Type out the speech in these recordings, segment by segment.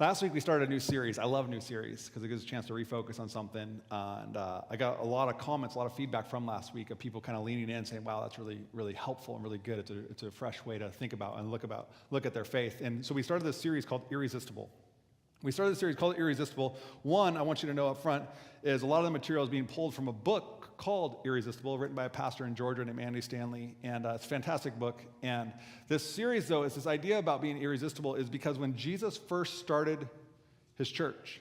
Last week we started a new series. I love new series because it gives a chance to refocus on something. I got a lot of comments, a lot of feedback from last week of people kind of leaning in saying, wow, that's really, really helpful and really good. It's a fresh way to think about and look at their faith. And so we started this series called Irresistible. We started the series called Irresistible. One, I want you to know up front, is a lot of the material is being pulled from a book called Irresistible, written by a pastor in Georgia named Andy Stanley, and it's a fantastic book. And this series, though, is this idea about being irresistible is because when Jesus first started his church,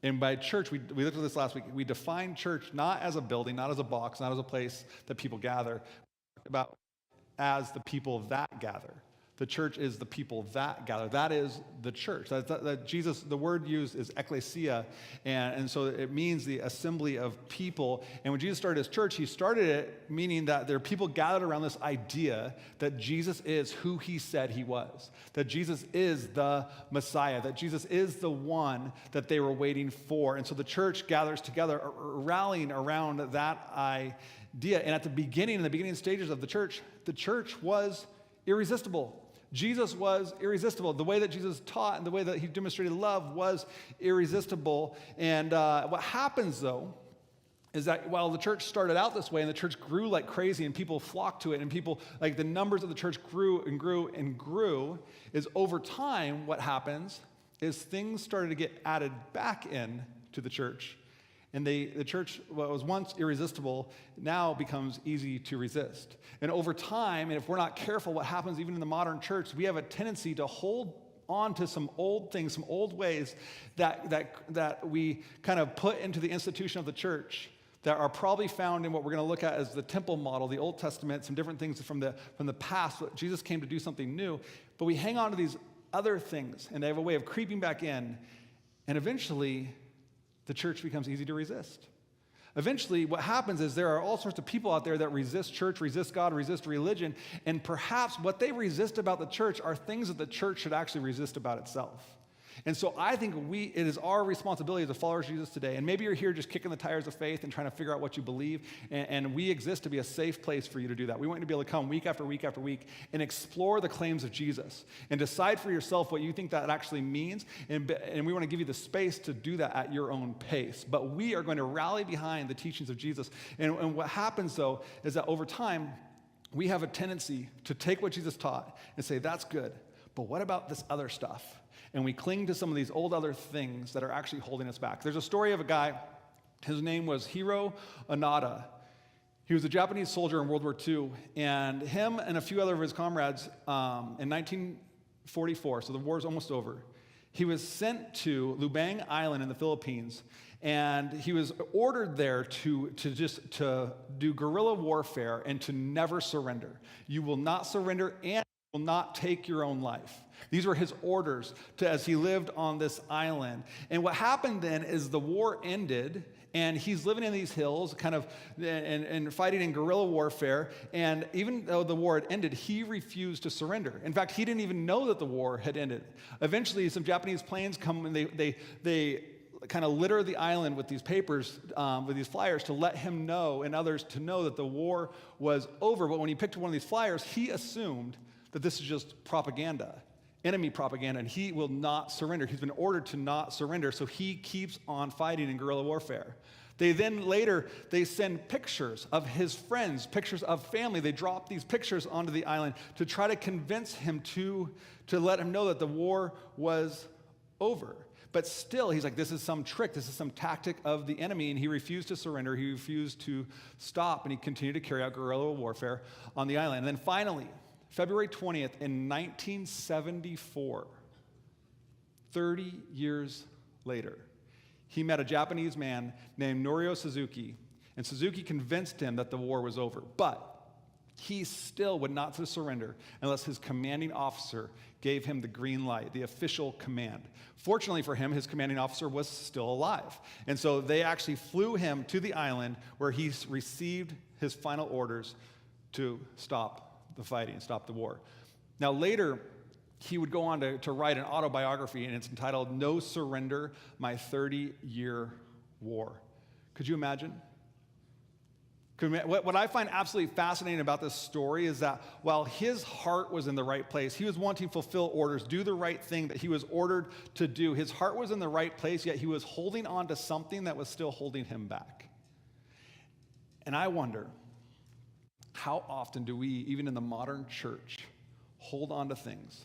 and by church, we looked at this last week, we defined church not as a building, not as a box, not as a place that people gather, about as the people that gather. The church is the people that gather. That is the church. That Jesus, the word used is ecclesia, and so it means the assembly of people. And when Jesus started his church, he started it meaning that there are people gathered around this idea that Jesus is who he said he was, that Jesus is the Messiah, that Jesus is the one that they were waiting for. And so the church gathers together, rallying around that idea. And at the beginning stages of the church was irresistible. Jesus was irresistible. The way that Jesus taught and the way that he demonstrated love was irresistible. And what happens, though, is that while the church started out this way and the church grew like crazy and people flocked to it and people, like the numbers of the church grew and grew and grew, is over time what happens is things started to get added back in to the church. And the church, what was once irresistible, now becomes easy to resist. And over time, and if we're not careful, what happens even in the modern church, we have a tendency to hold on to some old things, some old ways that we kind of put into the institution of the church that are probably found in what we're going to look at as the temple model, the Old Testament, some different things from the past. Jesus came to do something new, but we hang on to these other things, and they have a way of creeping back in, and eventually the church becomes easy to resist. Eventually, what happens is there are all sorts of people out there that resist church, resist God, resist religion, and perhaps what they resist about the church are things that the church should actually resist about itself. And so I think it is our responsibility as a follower of Jesus today, and maybe you're here just kicking the tires of faith and trying to figure out what you believe, and we exist to be a safe place for you to do that. We want you to be able to come week after week after week and explore the claims of Jesus and decide for yourself what you think that actually means, and we want to give you the space to do that at your own pace. But we are going to rally behind the teachings of Jesus. And what happens, though, is that over time, we have a tendency to take what Jesus taught and say, that's good, but what about this other stuff? And we cling to some of these old other things that are actually holding us back. There's a story of a guy, his name was Hiro Onoda. He was a Japanese soldier in World War II, and him and a few other of his comrades in 1944, so the war's almost over, he was sent to Lubang Island in the Philippines, and he was ordered there to do guerrilla warfare and to never surrender. You will not surrender and will not take your own life. These were his orders as he lived on this island. And what happened then is the war ended, and he's living in these hills, kind of, and fighting in guerrilla warfare. And even though the war had ended, he refused to surrender. In fact, he didn't even know that the war had ended. Eventually, some Japanese planes come and they kind of litter the island with these papers, with these flyers to let him know and others to know that the war was over. But when he picked up one of these flyers, he assumed that this is just propaganda, enemy propaganda, and he will not surrender. He's been ordered to not surrender, so he keeps on fighting in guerrilla warfare. They send pictures of his friends, pictures of family. They drop these pictures onto the island to try to convince him to let him know that the war was over. But still, he's like, this is some trick, this is some tactic of the enemy, and he refused to surrender, he refused to stop, and he continued to carry out guerrilla warfare on the island. And then finally, February 20th in 1974, 30 years later, he met a Japanese man named Norio Suzuki, and Suzuki convinced him that the war was over. But he still would not surrender unless his commanding officer gave him the green light, the official command. Fortunately for him, his commanding officer was still alive. And so they actually flew him to the island where he received his final orders to stop the fighting, stop the war. Now later, he would go on to write an autobiography, and it's entitled No Surrender, My 30-Year War. Could you imagine? What I find absolutely fascinating about this story is that while his heart was in the right place, he was wanting to fulfill orders, do the right thing that he was ordered to do. His heart was in the right place, yet he was holding on to something that was still holding him back. And I wonder, how often do we, even in the modern church, hold on to things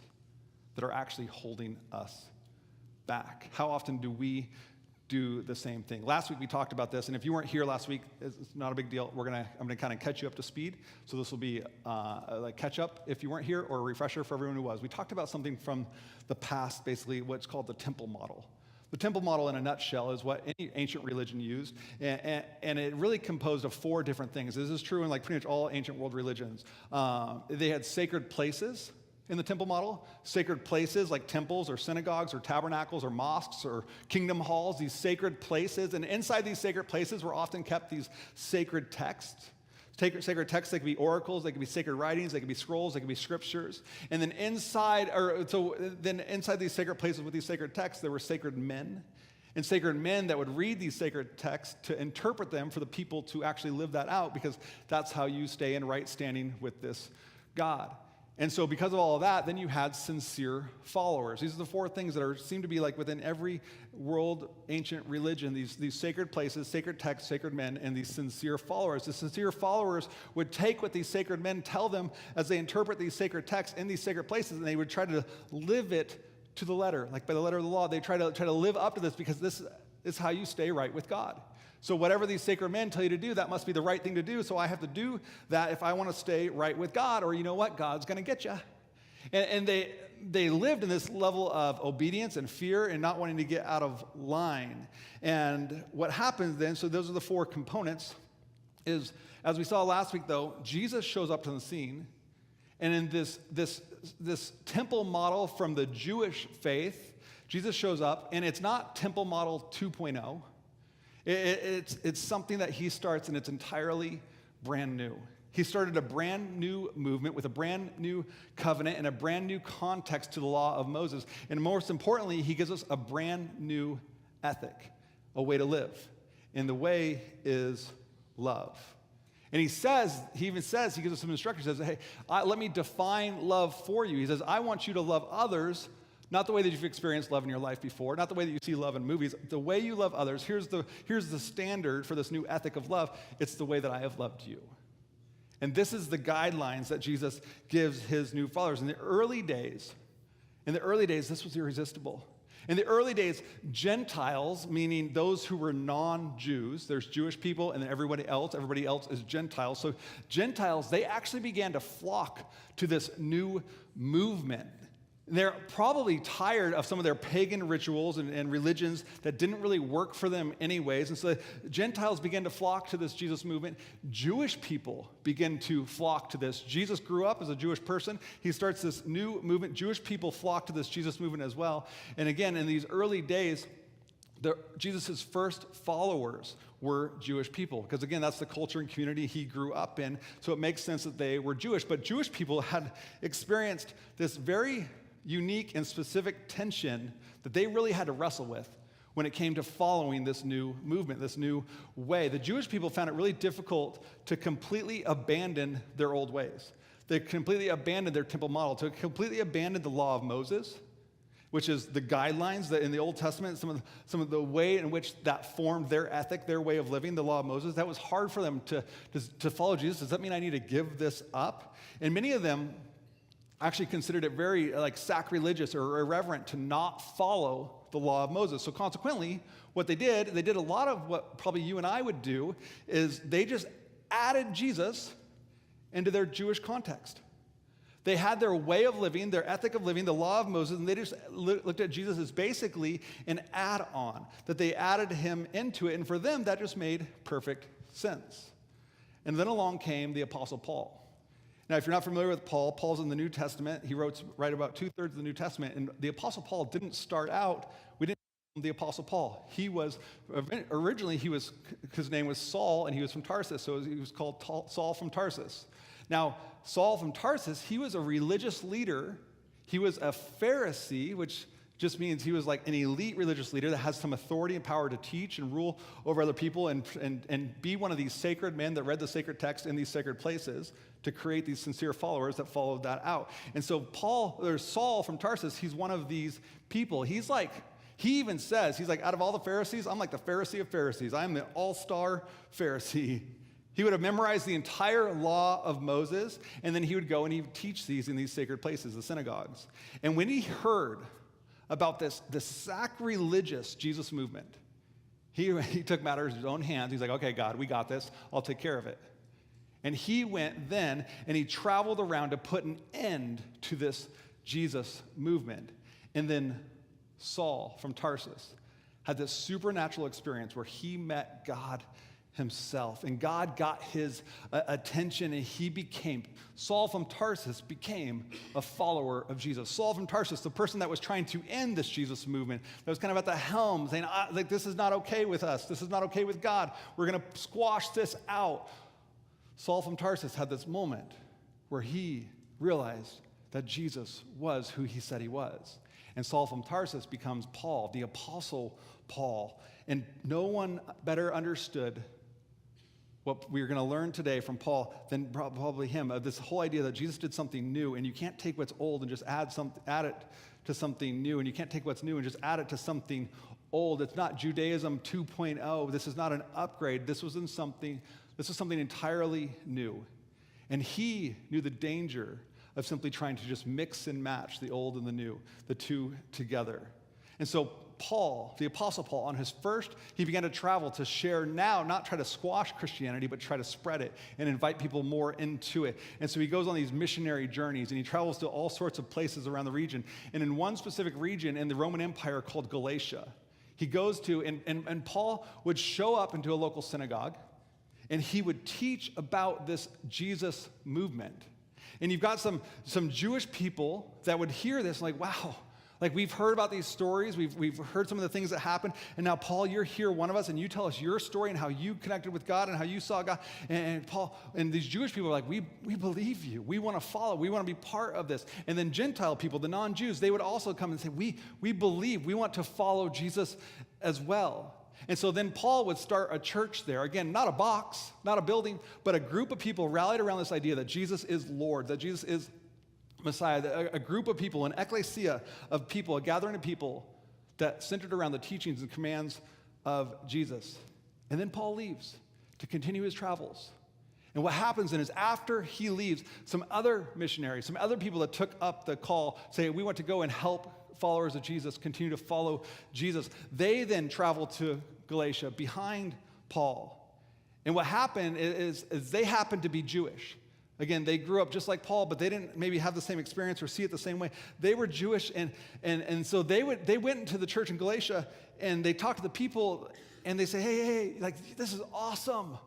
that are actually holding us back? How often do we do the same thing? Last week we talked about this, and if you weren't here last week, it's not a big deal. I'm gonna kind of catch you up to speed. So this will be like catch up if you weren't here, or a refresher for everyone who was. We talked about something from the past, basically what's called the temple model. The temple model, in a nutshell, is what any ancient religion used, and it really composed of 4 different things. This is true in like pretty much all ancient world religions. They had sacred places in the temple model, sacred places like temples or synagogues or tabernacles or mosques or kingdom halls, these sacred places. And inside these sacred places were often kept these sacred texts. Sacred texts, they could be oracles, they could be sacred writings, they could be scrolls, they could be scriptures. And then inside these sacred places with these sacred texts, there were sacred men. And sacred men that would read these sacred texts to interpret them for the people to actually live that out, because that's how you stay in right standing with this God. And so because of all of that, then you had sincere followers. These are the 4 things that seem to be like within every world ancient religion, these sacred places, sacred texts, sacred men, and these sincere followers. The sincere followers would take what these sacred men tell them as they interpret these sacred texts in these sacred places, and they would try to live it to the letter, like by the letter of the law. They try to live up to this, because this is how you stay right with God. So whatever these sacred men tell you to do, that must be the right thing to do. So I have to do that if I want to stay right with God, or you know what? God's going to get you. And they lived in this level of obedience and fear and not wanting to get out of line. And what happens then, so those are the 4 components, is, as we saw last week though, Jesus shows up to the scene. And in this temple model from the Jewish faith, Jesus shows up, and it's not temple model 2.0. It's something that he starts, and it's entirely brand new. He started a brand new movement with a brand new covenant and a brand new context to the law of Moses. And most importantly, he gives us a brand new ethic, a way to live. And the way is love. And he gives us some instructions. He says, hey, let me define love for you. He says, I want you to love others, not the way that you've experienced love in your life before, not the way that you see love in movies. The way you love others, here's the standard for this new ethic of love. It's the way that I have loved you. And this is the guidelines that Jesus gives his new followers. In the early days, this was irresistible. In the early days, Gentiles, meaning those who were non-Jews, there's Jewish people and then everybody else is Gentiles. So Gentiles, they actually began to flock to this new movement. They're probably tired of some of their pagan rituals and religions that didn't really work for them anyways. And so Gentiles began to flock to this Jesus movement. Jewish people begin to flock to this. Jesus grew up as a Jewish person. He starts this new movement. Jewish people flock to this Jesus movement as well. And again, in these early days, Jesus' first followers were Jewish people, because again, that's the culture and community he grew up in. So it makes sense that they were Jewish. But Jewish people had experienced this very unique and specific tension that they really had to wrestle with when it came to following this new movement, this new way. The Jewish people found it really difficult to completely abandon their old ways. They completely abandoned their temple model, to completely abandon the law of Moses, which is the guidelines that in the Old Testament, some of the way in which that formed their ethic, their way of living, the law of Moses. That was hard for them to follow Jesus. Does that mean I need to give this up? And many of them actually considered it very sacrilegious or irreverent to not follow the law of Moses. So consequently, what they did a lot of what probably you and I would do, is they just added Jesus into their Jewish context. They had their way of living, their ethic of living, the law of Moses, and they just looked at Jesus as basically an add-on, that they added him into it, and for them, that just made perfect sense. And then along came the Apostle Paul. Now, if you're not familiar with Paul, Paul's in the New Testament. He wrote right about 2/3 of the New Testament. And the Apostle Paul didn't start out, we didn't call him the Apostle Paul. Originally, his name was Saul, and he was from Tarsus. So he was called Saul from Tarsus. Now, Saul from Tarsus, he was a religious leader. He was a Pharisee, which just means he was like an elite religious leader that has some authority and power to teach and rule over other people and be one of these sacred men that read the sacred text in these sacred places to create these sincere followers that followed that out. And so Saul from Tarsus, he's one of these people. He even says, he's like, out of all the Pharisees, I'm like the Pharisee of Pharisees. I'm the all-star Pharisee. He would have memorized the entire law of Moses, and then he would go and he would teach these in these sacred places, the synagogues. And when he heard about this sacrilegious Jesus movement, he took matters in his own hands. He's like, okay, God, we got this. I'll take care of it. And he went then, and he traveled around to put an end to this Jesus movement. And then Saul from Tarsus had this supernatural experience where he met God himself, and God got his attention, and Saul from Tarsus became a follower of Jesus. Saul from Tarsus, the person that was trying to end this Jesus movement, that was kind of at the helm saying, like, this is not okay with us. This is not okay with God. We're going to squash this out. Saul from Tarsus had this moment where he realized that Jesus was who he said he was. And Saul from Tarsus becomes Paul, the Apostle Paul. And no one better understood what we're going to learn today from Paul than probably him, of this whole idea that Jesus did something new, and you can't take what's old and just add it to something new, and you can't take what's new and just add it to something old. It's not Judaism 2.0. This is not an upgrade. This was something entirely new. And he knew the danger of simply trying to just mix and match the old and the new, the two together. And so Paul, the Apostle Paul, he began to travel to share now, not try to squash Christianity, but try to spread it and invite people more into it. And so he goes on these missionary journeys, and he travels to all sorts of places around the region. And in one specific region in the Roman Empire called Galatia, he goes to, and Paul would show up into a local synagogue, and he would teach about this Jesus movement. And you've got some Jewish people that would hear this like, wow, like we've heard about these stories, we've heard some of the things that happened, and now Paul, you're here, one of us, and you tell us your story and how you connected with God and how you saw God. And Paul, and these Jewish people are like, we believe you, we want to follow, we want to be part of this. And then Gentile people, the non-Jews, they would also come and say, we believe, we want to follow Jesus as well. And so then Paul would start a church there. Again, not a box, not a building, but a group of people rallied around this idea that Jesus is Lord, that Jesus is Messiah, a group of people, an ecclesia of people, a gathering of people that centered around the teachings and commands of Jesus. And then Paul leaves to continue his travels. And what happens then is after he leaves, some other missionaries, some other people that took up the call say, we want to go and help followers of Jesus continue to follow Jesus. They then travel to Galatia behind Paul. And what happened is they happened to be Jewish. Again, they grew up just like Paul, but they didn't maybe have the same experience or see it the same way. They were Jewish, and so they went into the church in Galatia, and they talked to the people, and they say, hey, like, this is awesome.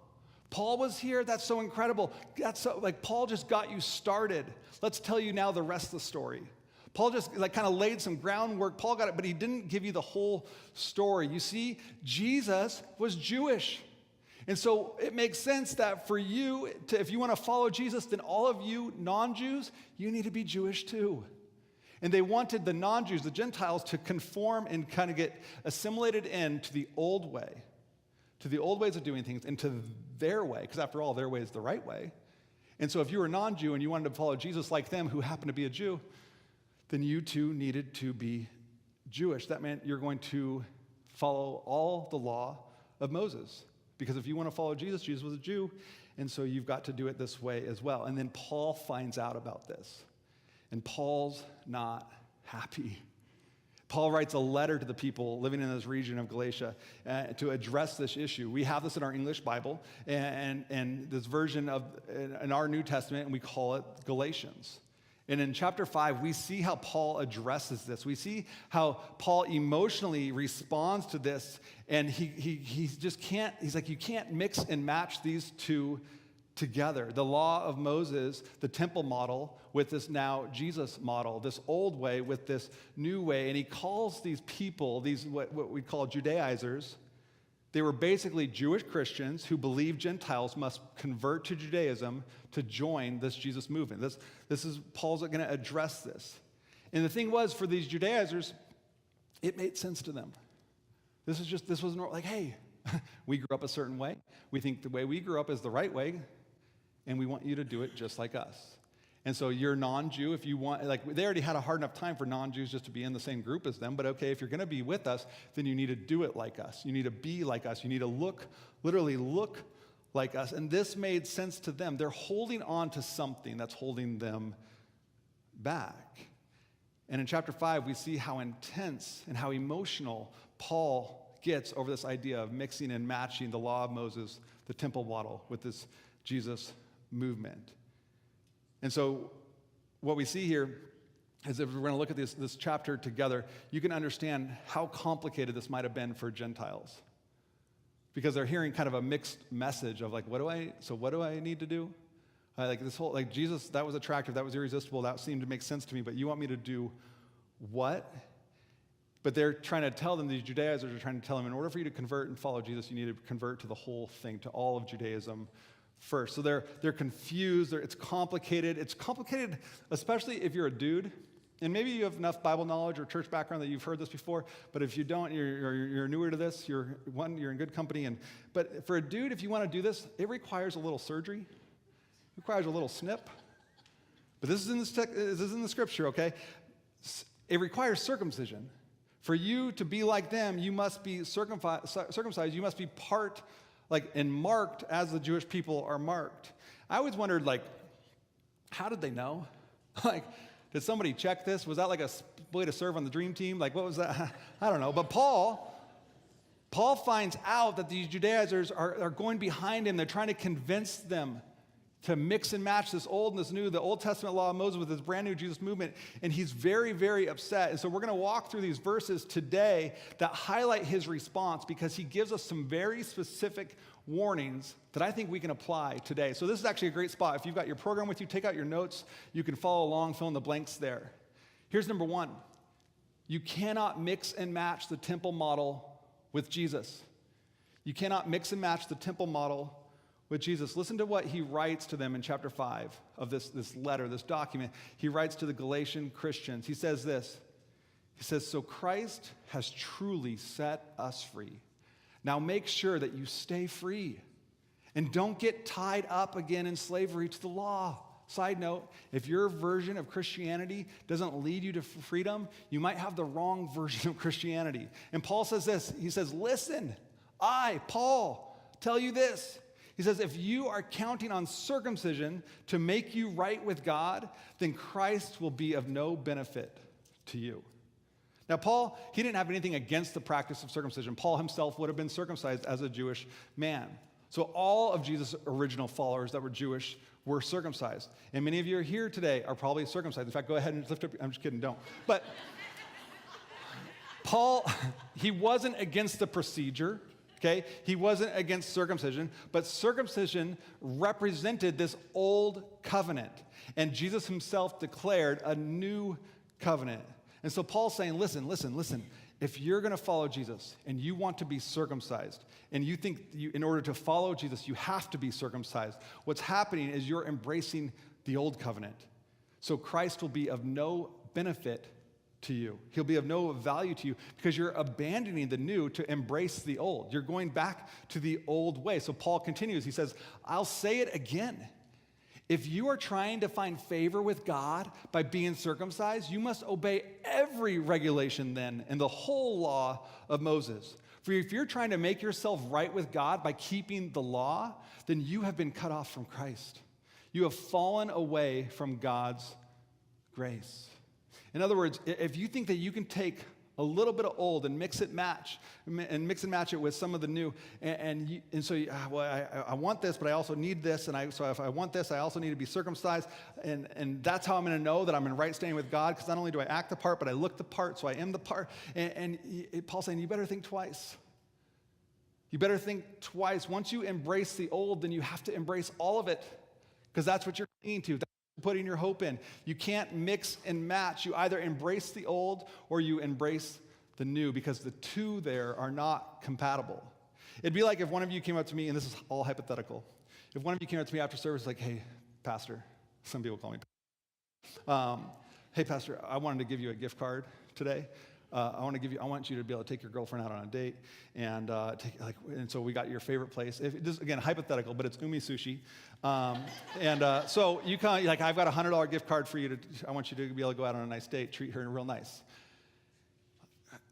Paul was here. That's so incredible. That's so, like, Paul just got you started. Let's tell you now the rest of the story. Paul just kind of laid some groundwork. Paul got it, but he didn't give you the whole story. You see, Jesus was Jewish. And so it makes sense that for you, if you want to follow Jesus, then all of you non-Jews, you need to be Jewish too. And they wanted the non-Jews, the Gentiles, to conform and kind of get assimilated into the old way, to the old ways of doing things, and to their way, because after all, their way is the right way. And so if you were a non-Jew and you wanted to follow Jesus like them, who happened to be a Jew, then you too needed to be Jewish. That meant you're going to follow all the law of Moses. Because if you want to follow Jesus, Jesus was a Jew, and so you've got to do it this way as well. And then Paul finds out about this, and Paul's not happy. Paul writes a letter to the people living in this region of Galatia to address this issue. We have this in our English Bible, and this version in our New Testament, and we call it Galatians. And in chapter 5, we see how Paul addresses this. We see how Paul emotionally responds to this, and he just can't, he's like, you can't mix and match these two together. The law of Moses, the temple model, with this now Jesus model, this old way with this new way. And he calls these people, these what we call Judaizers. They were basically Jewish Christians who believed Gentiles must convert to Judaism to join this Jesus movement. This is Paul's going to address this. And the thing was, for these Judaizers, it made sense to them. This was like, hey, we grew up a certain way. We think the way we grew up is the right way, and we want you to do it just like us. And so you're non-Jew, if you want, like they already had a hard enough time for non-Jews just to be in the same group as them, but okay, if you're gonna be with us, then you need to do it like us. You need to be like us. You need to literally look like us. And this made sense to them. They're holding on to something that's holding them back. And in chapter 5, we see how intense and how emotional Paul gets over this idea of mixing and matching the law of Moses, the temple model, with this Jesus movement. And so what we see here is if we're going to look at this chapter together, you can understand how complicated this might have been for Gentiles. Because they're hearing kind of a mixed message of like, what do I need to do? Like this whole, like Jesus, that was attractive, that was irresistible, that seemed to make sense to me, but you want me to do what? But they're trying to tell them, the Judaizers are trying to tell them, in order for you to convert and follow Jesus, you need to convert to the whole thing, to all of Judaism first. So they're confused, it's complicated. It's complicated, especially if you're a dude, and maybe you have enough Bible knowledge or church background that you've heard this before, but if you don't, you're newer to this, you're in good company. But for a dude, if you want to do this, it requires a little surgery. It requires a little snip. But this is in the scripture, okay? It requires circumcision. For you to be like them, you must be circumcised. You must be part, like, and marked as the Jewish people are marked. I always wondered, like, how did they know? Like, did somebody check this? Was that like a way to serve on the dream team? Like, what was that? I don't know. But Paul finds out that these Judaizers are going behind him. They're trying to convince them to mix and match this old and this new, the Old Testament law of Moses with this brand new Jesus movement. And he's very, very upset. And so we're going to walk through these verses today that highlight his response, because he gives us some very specific warnings that I think we can apply today. So this is actually a great spot. If you've got your program with you, take out your notes. You can follow along, fill in the blanks there. Here's number one. You cannot mix and match the temple model with Jesus. You cannot mix and match the temple model with Jesus. Listen to what he writes to them in chapter 5 of this letter, this document. He writes to the Galatian Christians. He says this. He says, so Christ has truly set us free. Now make sure that you stay free and don't get tied up again in slavery to the law. Side note, if your version of Christianity doesn't lead you to freedom, you might have the wrong version of Christianity. And Paul says this. He says, listen, I, Paul, tell you this. He says, if you are counting on circumcision to make you right with God, then Christ will be of no benefit to you. Now, Paul, he didn't have anything against the practice of circumcision. Paul himself would have been circumcised as a Jewish man. So all of Jesus' original followers that were Jewish were circumcised. And many of you here today are probably circumcised. In fact, go ahead and lift up, I'm just kidding, don't. But Paul, he wasn't against the procedure. Okay, he wasn't against circumcision, but circumcision represented this old covenant. And Jesus himself declared a new covenant. And so Paul's saying, listen. If you're going to follow Jesus and you want to be circumcised, and you think in order to follow Jesus, you have to be circumcised, what's happening is you're embracing the old covenant. So Christ will be of no benefit to you. He'll be of no value to you because you're abandoning the new to embrace the old. You're going back to the old way. So Paul continues. He says, I'll say it again. If you are trying to find favor with God by being circumcised, you must obey every regulation then in the whole law of Moses. For if you're trying to make yourself right with God by keeping the law, then you have been cut off from Christ. You have fallen away from God's grace. In other words, if you think that you can take a little bit of old and mix and match it with some of the new, I want this, but I also need this, so if I want this, I also need to be circumcised, and that's how I'm going to know that I'm in right standing with God, because not only do I act the part, but I look the part, so I am the part. And Paul's saying, you better think twice. You better think twice. Once you embrace the old, then you have to embrace all of it, because that's what you're clinging to. Putting your hope in. You can't mix and match. You either embrace the old or you embrace the new, because the two there are not compatible. It'd be like if one of you came up to me, and this is all hypothetical. If one of you came up to me after service like, hey, pastor, some people call me, hey, pastor, I wanted to give you a gift card today. I want you to be able to take your girlfriend out on a date, and and so we got your favorite place. This again, hypothetical, but it's Umi Sushi. So you kind of like, I've got a $100 gift card for you I want you to be able to go out on a nice date, treat her real nice.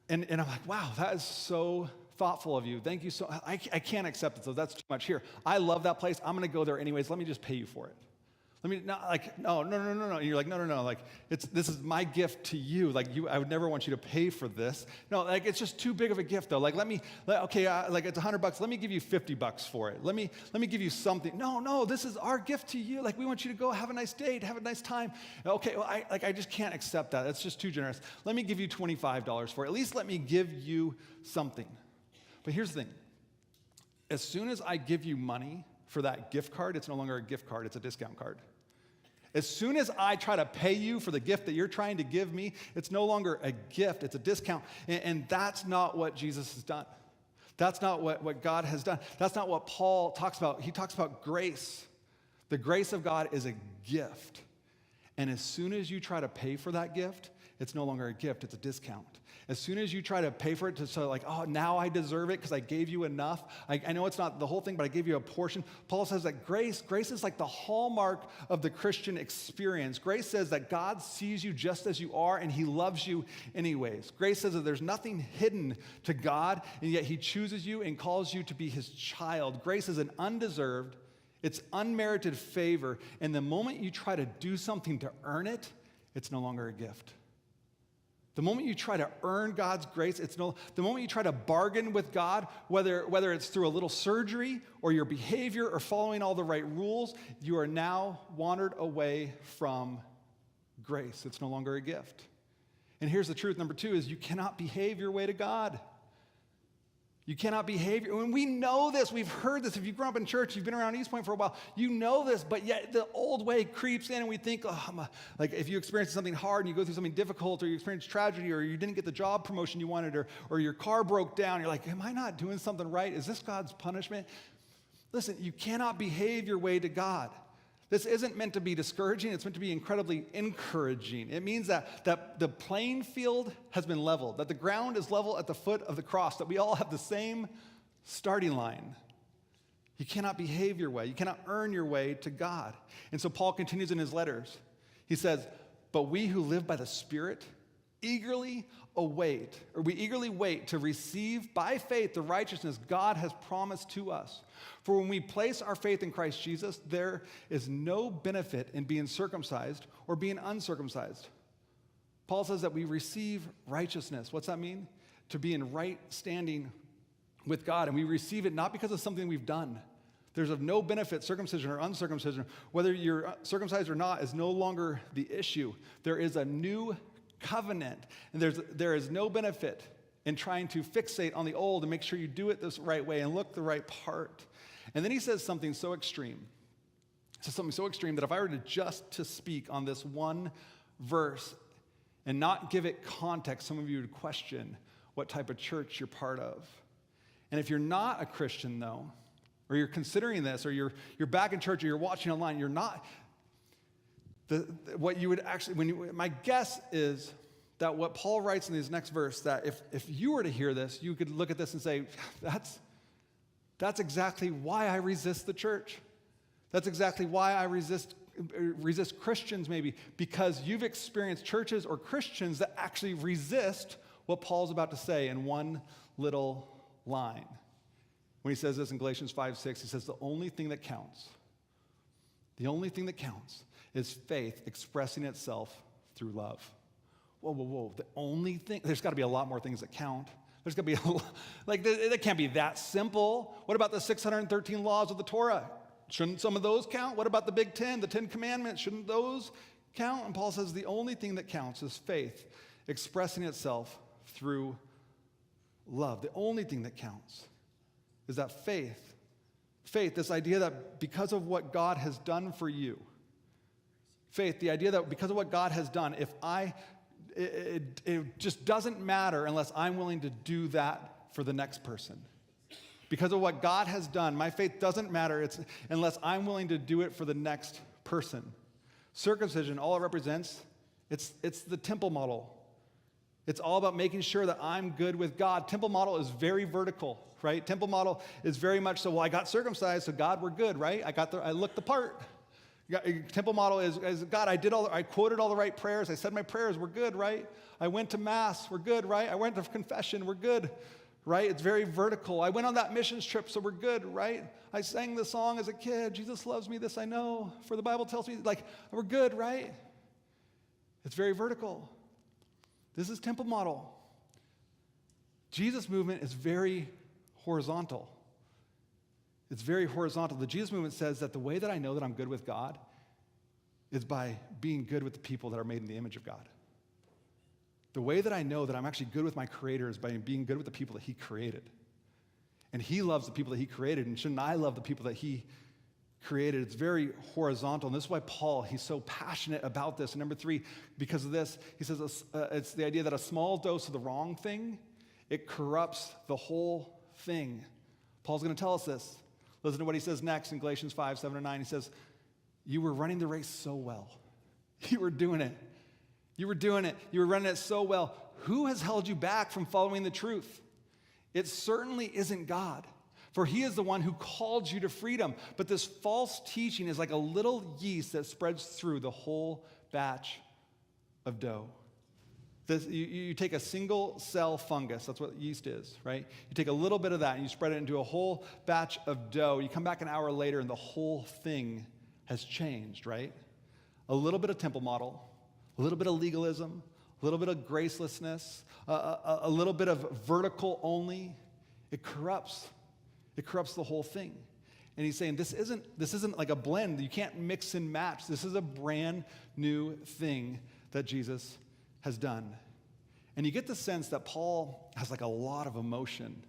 And I'm like, wow, that is so thoughtful of you. Thank you so. I can't accept it, so that's too much. Here, I love that place. I'm going to go there anyways. Let me just pay you for it. No. And you're like, no. Like, this is my gift to you. Like, I would never want you to pay for this. No, like, it's just too big of a gift, though. Like, like it's $100. Let me give you $50 for it. Let me give you something. No, this is our gift to you. Like, we want you to go have a nice date, have a nice time. Okay, well, I just can't accept that. That's just too generous. Let me give you $25 for it. At least let me give you something. But here's the thing. As soon as I give you money for that gift card, it's no longer a gift card, it's a discount card. As soon as I try to pay you for the gift that you're trying to give me, it's no longer a gift, it's a discount. And that's not what Jesus has done. That's not what God has done. That's not what Paul talks about. He talks about grace. The grace of God is a gift. And as soon as you try to pay for that gift, it's no longer a gift, it's a discount. As soon as you try to pay for it now I deserve it because I gave you enough. I know it's not the whole thing, but I gave you a portion. Paul says that grace is like the hallmark of the Christian experience. Grace says that God sees you just as you are and he loves you anyways. Grace says that there's nothing hidden to God, and yet he chooses you and calls you to be his child. Grace is an undeserved, it's unmerited favor, and the moment you try to do something to earn it, it's no longer a gift. The moment you try to earn God's grace, the moment you try to bargain with God, whether it's through a little surgery or your behavior or following all the right rules, you are now wandered away from grace. It's no longer a gift. And here's the truth. Number 2 is you cannot behave your way to God. You cannot behave. And we know this. We've heard this. If you've grown up in church, you've been around East Point for a while, you know this, but yet the old way creeps in and we think, like if you experience something hard and you go through something difficult or you experience tragedy or you didn't get the job promotion you wanted or your car broke down, you're like, am I not doing something right? Is this God's punishment? Listen, you cannot behave your way to God. This isn't meant to be discouraging. It's meant to be incredibly encouraging. It means that the playing field has been leveled, that the ground is level at the foot of the cross, that we all have the same starting line. You cannot behave your way. You cannot earn your way to God. And so Paul continues in his letters. He says, but we who live by the Spirit eagerly wait to receive by faith the righteousness God has promised to us. For when we place our faith in Christ Jesus, there is no benefit in being circumcised or being uncircumcised. Paul says that we receive righteousness. What's that mean? To be in right standing with God. And we receive it not because of something we've done. There's of no benefit, circumcision or uncircumcision. Whether you're circumcised or not is no longer the issue. There is a new covenant, and there is no benefit in trying to fixate on the old and make sure you do it this right way and look the right part. And then he says something so extreme. He says something so extreme that if I were to speak on this one verse and not give it context, some of you would question what type of church you're part of. And if you're not a Christian, though, or you're considering this, or you're back in church, or you're watching online, you're not. What you would actually, my guess is that what Paul writes in this next verse, that if you were to hear this, you could look at this and say, that's exactly why I resist the church. That's exactly why I resist Christians maybe, because you've experienced churches or Christians that actually resist what Paul's about to say in one little line. When he says this in Galatians 5:6, he says the only thing that counts is faith expressing itself through love. Whoa. The only thing, there's got to be a lot more things that count. There's got to be, that can't be that simple. What about the 613 laws of the Torah? Shouldn't some of those count? What about the Big Ten, the 10 Commandments? Shouldn't those count? And Paul says the only thing that counts is faith expressing itself through love. The only thing that counts is that faith, this idea that because of what God has done for you, faith, the idea that because of what God has done, it just doesn't matter unless I'm willing to do that for the next person. Because of what God has done, my faith doesn't matter unless I'm willing to do it for the next person. Circumcision, all it represents, it's the temple model. It's all about making sure that I'm good with God. Temple model is very vertical, right? Temple model is very much so, well, I got circumcised, so God, we're good, right? I looked the part. Temple model is God, I quoted all the right prayers. I said my prayers, we're good, right? I went to mass, we're good, right? I went to confession, we're good, right? It's very vertical. I went on that missions trip, so we're good, right? I sang the song as a kid, Jesus loves me, this I know, for the Bible tells me, like, we're good, right? It's very vertical. This is temple model. Jesus movement is very horizontal. It's very horizontal. The Jesus movement says that the way that I know that I'm good with God is by being good with the people that are made in the image of God. The way that I know that I'm actually good with my Creator is by being good with the people that He created. And He loves the people that He created, and shouldn't I love the people that He created? It's very horizontal, and this is why Paul, he's so passionate about this. And number 3, because of this, he says it's the idea that a small dose of the wrong thing, it corrupts the whole thing. Paul's going to tell us this. Listen to what he says next in Galatians 5, 7, and 9. He says, you were running the race so well. You were doing it. You were doing it. You were running it so well. Who has held you back from following the truth? It certainly isn't God. For He is the one who called you to freedom. But this false teaching is like a little yeast that spreads through the whole batch of dough. You take a single cell fungus, that's what yeast is, right? You take a little bit of that and you spread it into a whole batch of dough. You come back an hour later and the whole thing has changed, right? A little bit of temple model, a little bit of legalism, a little bit of gracelessness, a little bit of vertical only. It corrupts the whole thing. And he's saying this isn't like a blend. You can't mix and match. This is a brand new thing that Jesus has done. And you get the sense that Paul has like a lot of emotion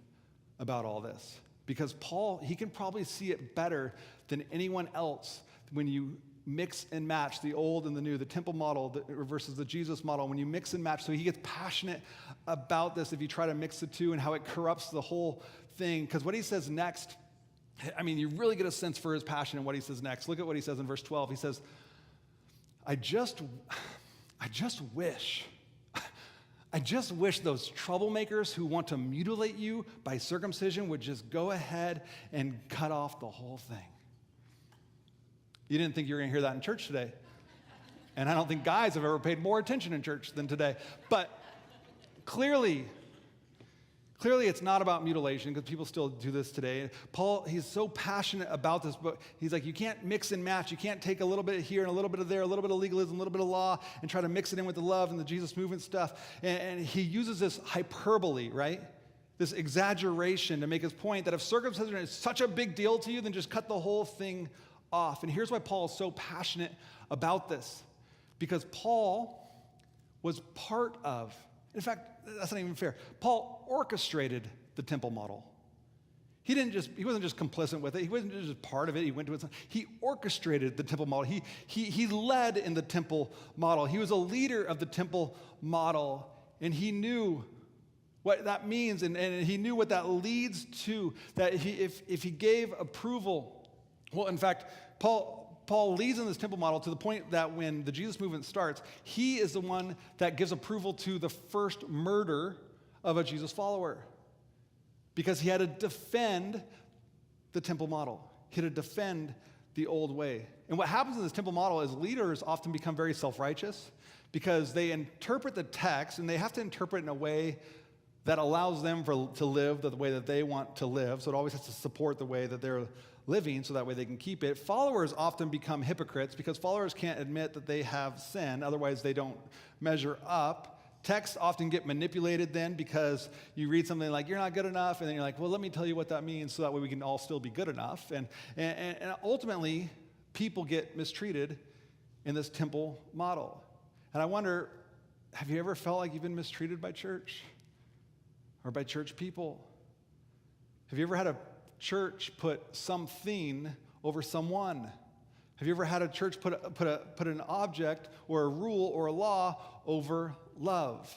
about all this. Because Paul, he can probably see it better than anyone else when you mix and match the old and the new, the temple model versus the Jesus model. When you mix and match, so he gets passionate about this if you try to mix the two and how it corrupts the whole thing. Because what he says next, I mean, you really get a sense for his passion in what he says next. Look at what he says in verse 12. He says, I just wish those troublemakers who want to mutilate you by circumcision would just go ahead and cut off the whole thing. You didn't think you were going to hear that in church today. And I don't think guys have ever paid more attention in church than today. But clearly it's not about mutilation, because people still do this today. Paul, he's so passionate about this, but he's like, you can't mix and match. You can't take a little bit here and a little bit of there, a little bit of legalism, a little bit of law, and try to mix it in with the love and the Jesus movement stuff. And he uses this hyperbole, right? This exaggeration to make his point that if circumcision is such a big deal to you, then just cut the whole thing off. And here's why Paul is so passionate about this. Because Paul was part of, in fact, that's not even fair. Paul orchestrated the temple model. He wasn't just complicit with it. He wasn't just part of it. He went to it. He orchestrated the temple model. He led in the temple model. He was a leader of the temple model, and he knew what that means, and he knew what that leads to. That if he gave approval, well, in fact, Paul leads in this temple model to the point that when the Jesus movement starts, he is the one that gives approval to the first murder of a Jesus follower, because he had to defend the temple model. He had to defend the old way. And what happens in this temple model is leaders often become very self-righteous because they interpret the text, and they have to interpret it in a way that allows them to live the way that they want to live. So it always has to support the way that they're living, so that way they can keep it. Followers often become hypocrites because followers can't admit that they have sin, otherwise they don't measure up. Texts often get manipulated then because you read something like, you're not good enough, and then you're like, well, let me tell you what that means so that way we can all still be good enough. And ultimately, people get mistreated in this temple model. And I wonder, have you ever felt like you've been mistreated by church or by church people? Have you ever had a church put something over someone? Have you ever had a church put an object or a rule or a law over love?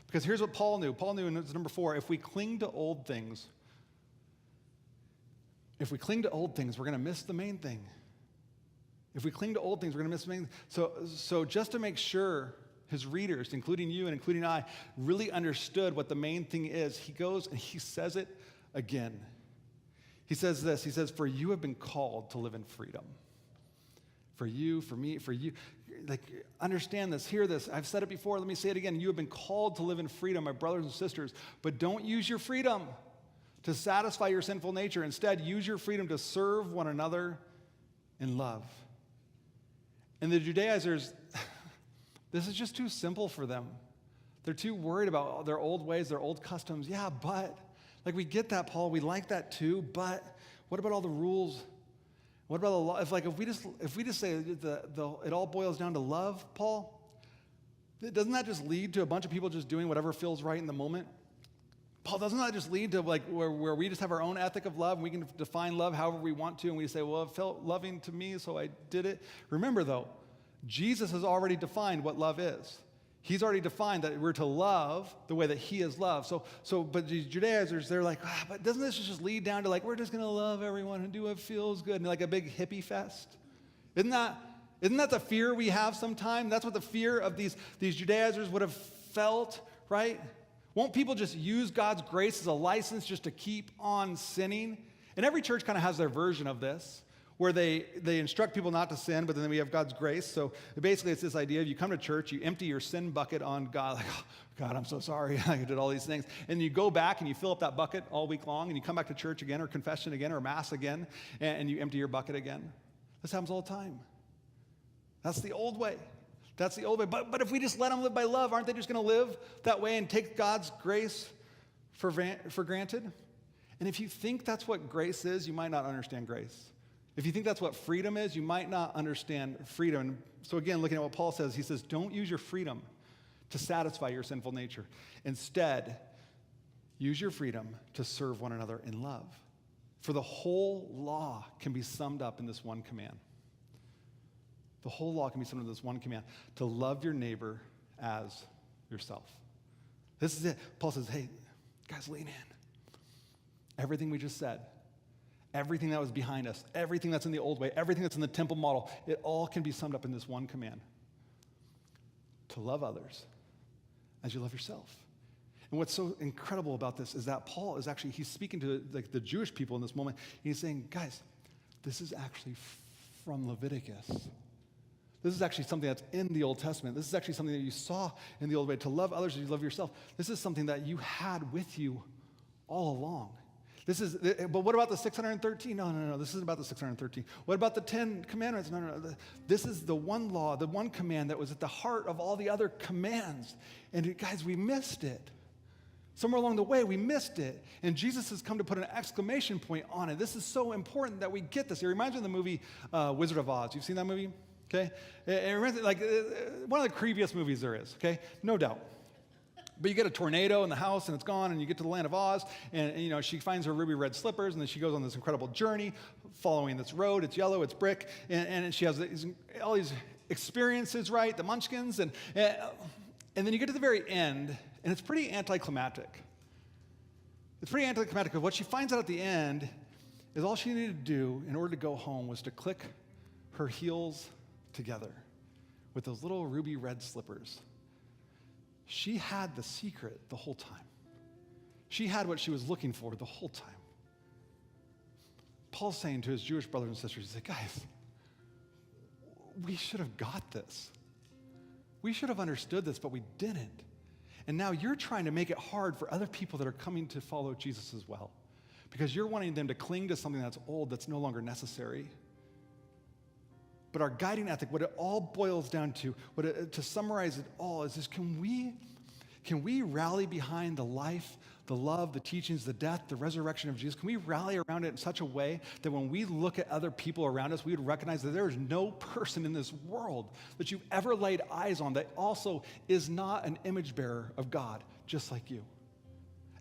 Because here's what Paul knew. Paul knew, and it's number 4, if we cling to old things, we're going to miss the main thing. If we cling to old things, we're going to miss the main thing. So just to make sure, his readers, including you and including I, really understood what the main thing is, he goes and he says it again. He says this, he says, for you have been called to live in freedom. For you, for me, for you. Like, understand this, hear this. I've said it before, let me say it again. You have been called to live in freedom, my brothers and sisters, but don't use your freedom to satisfy your sinful nature. Instead, use your freedom to serve one another in love. And the Judaizers, this is just too simple for them. They're too worried about their old ways, their old customs. Yeah, but, like, we get that, Paul, we like that too, but what about all the rules? What about the law? If we just say it all boils down to love, Paul, doesn't that just lead to a bunch of people just doing whatever feels right in the moment? Paul, doesn't that just lead to like where we just have our own ethic of love and we can define love however we want to, and we say, well, it felt loving to me, so I did it. Remember, though, Jesus has already defined what love is. He's already defined that we're to love the way that he is loved. But the Judaizers, they're like, but doesn't this just lead down to like, we're just going to love everyone and do what feels good, and like a big hippie fest? Isn't that the fear we have sometimes? That's what the fear of these Judaizers would have felt, right? Won't people just use God's grace as a license just to keep on sinning? And every church kind of has their version of this, where they instruct people not to sin, but then we have God's grace. So basically it's this idea of you come to church, you empty your sin bucket on God, like, oh, God, I'm so sorry, I did all these things. And you go back and you fill up that bucket all week long, and you come back to church again, or confession again, or mass again, and you empty your bucket again. This happens all the time. That's the old way. That's the old way. But if we just let them live by love, aren't they just going to live that way and take God's grace for granted? And if you think that's what grace is, you might not understand grace. If you think that's what freedom is, you might not understand freedom. So again, looking at what Paul says, he says, don't use your freedom to satisfy your sinful nature. Instead, use your freedom to serve one another in love. For the whole law can be summed up in this one command. The whole law can be summed up in this one command, to love your neighbor as yourself. This is it. Paul says, hey, guys, lean in. Everything we just said, everything that was behind us, everything that's in the old way, everything that's in the temple model, it all can be summed up in this one command, to love others as you love yourself. And what's so incredible about this is that Paul is actually, he's speaking to the Jewish people in this moment. He's saying, guys, this is actually from Leviticus. This is actually something that's in the Old Testament. This is actually something that you saw in the old way, to love others as you love yourself. This is something that you had with you all along. But what about the 613? No, this isn't about the 613. What about the 10 commandments? No. This is the one law, the one command that was at the heart of all the other commands. And guys, we missed it. Somewhere along the way, we missed it. And Jesus has come to put an exclamation point on it. This is so important that we get this. It reminds me of the movie Wizard of Oz. You've seen that movie? Okay? It reminds me, like, one of the creepiest movies there is, okay? No doubt. But you get a tornado in the house, and it's gone, and you get to the land of Oz, and she finds her ruby red slippers, and then she goes on this incredible journey following this road. It's yellow, it's brick, and she has all these experiences, right? The munchkins, and then you get to the very end, and it's pretty anticlimactic. It's pretty anticlimactic, because what she finds out at the end is all she needed to do in order to go home was to click her heels together with those little ruby red slippers. She had the secret the whole time. She had what she was looking for the whole time. Paul's saying to his Jewish brothers and sisters, he's like, guys, we should have got this. We should have understood this, but we didn't. And now you're trying to make it hard for other people that are coming to follow Jesus as well, because you're wanting them to cling to something that's old, that's no longer necessary. But our guiding ethic, what it all boils down to, to summarize it all, is this: can we rally behind the life, the love, the teachings, the death, the resurrection of Jesus? Can we rally around it in such a way that when we look at other people around us, we would recognize that there is no person in this world that you've ever laid eyes on that also is not an image bearer of God, just like you?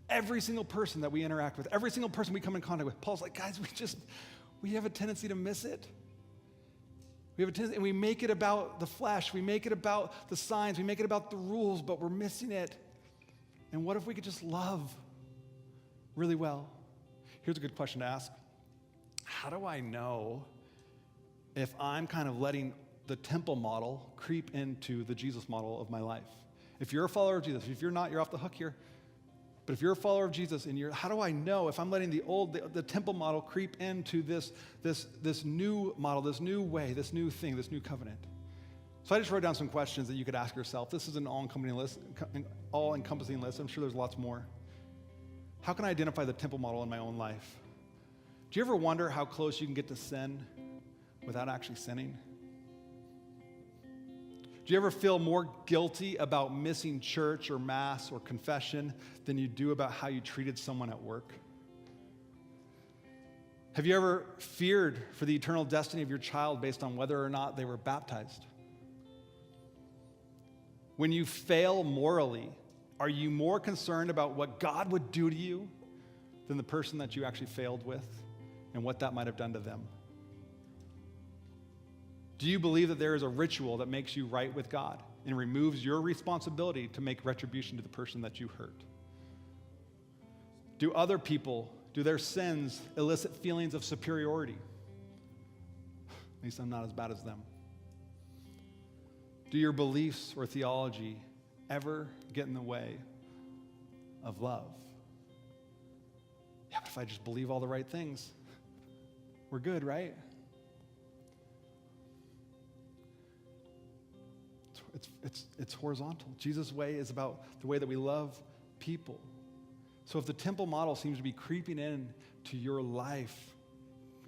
Every single person that we interact with, every single person we come in contact with, Paul's like, guys, we have a tendency to miss it. We have a tendency, and we make it about the flesh. We make it about the signs. We make it about the rules, but we're missing it. And what if we could just love really well? Here's a good question to ask. How do I know if I'm kind of letting the temple model creep into the Jesus model of my life? If you're a follower of Jesus, if you're not, you're off the hook here. But if you're a follower of Jesus, and how do I know if I'm letting the temple model creep into this new model, this new way, this new thing, this new covenant? So I just wrote down some questions that you could ask yourself. This is an all-encompassing list. I'm sure there's lots more. How can I identify the temple model in my own life? Do you ever wonder how close you can get to sin without actually sinning? Do you ever feel more guilty about missing church or mass or confession than you do about how you treated someone at work? Have you ever feared for the eternal destiny of your child based on whether or not they were baptized? When you fail morally, are you more concerned about what God would do to you than the person that you actually failed with and what that might have done to them? Do you believe that there is a ritual that makes you right with God and removes your responsibility to make retribution to the person that you hurt? Do other people, do their sins elicit feelings of superiority? At least I'm not as bad as them. Do your beliefs or theology ever get in the way of love? Yeah, but if I just believe all the right things, we're good, right? It's horizontal. Jesus' way is about the way that we love people. So if the temple model seems to be creeping in to your life,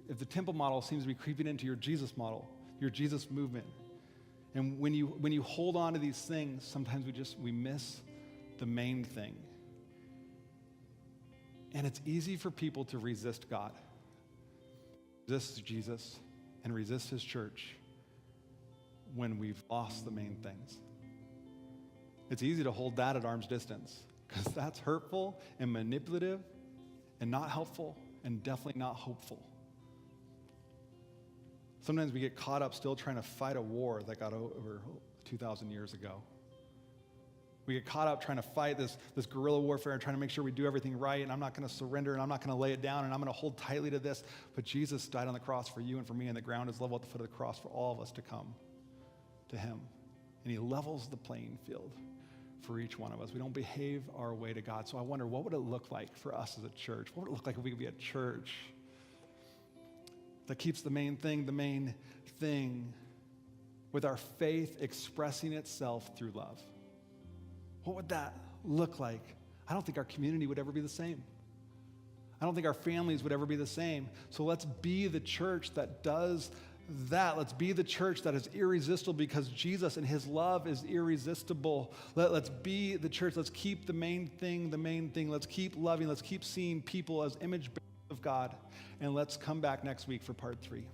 if the temple model seems to be creeping into your Jesus model, your Jesus movement, and when you hold on to these things, sometimes we miss the main thing. And it's easy for people to resist God, resist Jesus, and resist his church when we've lost the main things. It's easy to hold that at arm's distance because that's hurtful and manipulative and not helpful and definitely not hopeful. Sometimes we get caught up still trying to fight a war that got over 2,000 years ago. We get caught up trying to fight this guerrilla warfare and trying to make sure we do everything right, and I'm not going to surrender, and I'm not going to lay it down, and I'm going to hold tightly to this. But Jesus died on the cross for you and for me, and the ground is level at the foot of the cross for all of us to come to him. And he levels the playing field for each one of us. We don't behave our way to God. So I wonder, what would it look like for us as a church? What would it look like if we could be a church that keeps the main thing, with our faith expressing itself through love? What would that look like? I don't think our community would ever be the same. I don't think our families would ever be the same. So let's be the church that does that. Let's be the church that is irresistible because Jesus and his love is irresistible. Let's be the church. Let's keep the main thing. Let's keep loving. Let's keep seeing people as image bearers of God. And let's come back next week for part 3.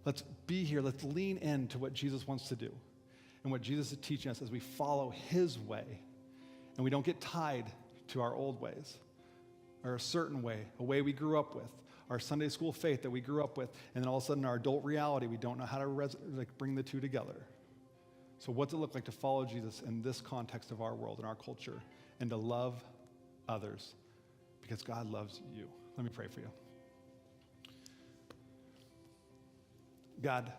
Let's be here. Let's lean into what Jesus wants to do and what Jesus is teaching us as we follow his way. And we don't get tied to our old ways or a certain way, a way we grew up with, our Sunday school faith that we grew up with, and then all of a sudden our adult reality, we don't know how to bring the two together. So what's it look like to follow Jesus in this context of our world and our culture and to love others because God loves you? Let me pray for you. God,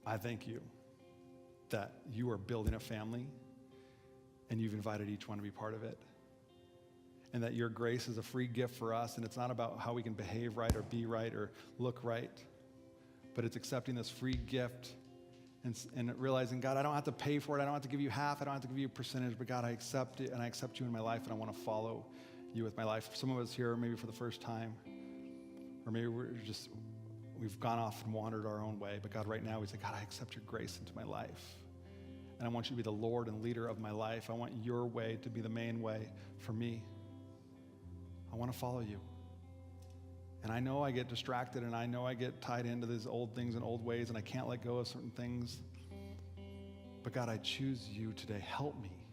I thank you that you are building a family and you've invited each one to be part of it. And that your grace is a free gift for us, and it's not about how we can behave right or be right or look right, but it's accepting this free gift and realizing, God, I don't have to pay for it. I don't have to give you half. I don't have to give you a percentage, but God, I accept it, and I accept you in my life, and I want to follow you with my life. For some of us here, maybe for the first time, or maybe we've gone off and wandered our own way, but God, right now we say, God, I accept your grace into my life. And I want you to be the Lord and leader of my life. I want your way to be the main way for me. I want to follow you. And I know I get distracted, and I know I get tied into these old things and old ways, and I can't let go of certain things. But God, I choose you today. Help me.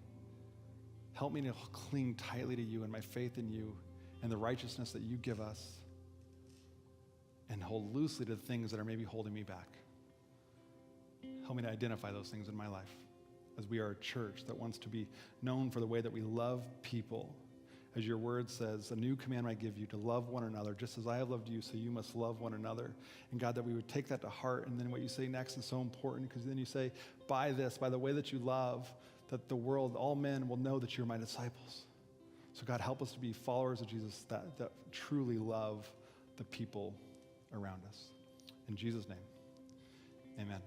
Help me to cling tightly to you and my faith in you and the righteousness that you give us, and hold loosely to the things that are maybe holding me back. Help me to identify those things in my life as we are a church that wants to be known for the way that we love people, as your word says, a new command I give you, to love one another, just as I have loved you, so you must love one another. And God, that we would take that to heart. And then what you say next is so important, because then you say, by this, by the way that you love, that the world, all men will know that you're my disciples. So God, help us to be followers of Jesus that truly love the people around us. In Jesus' name, amen.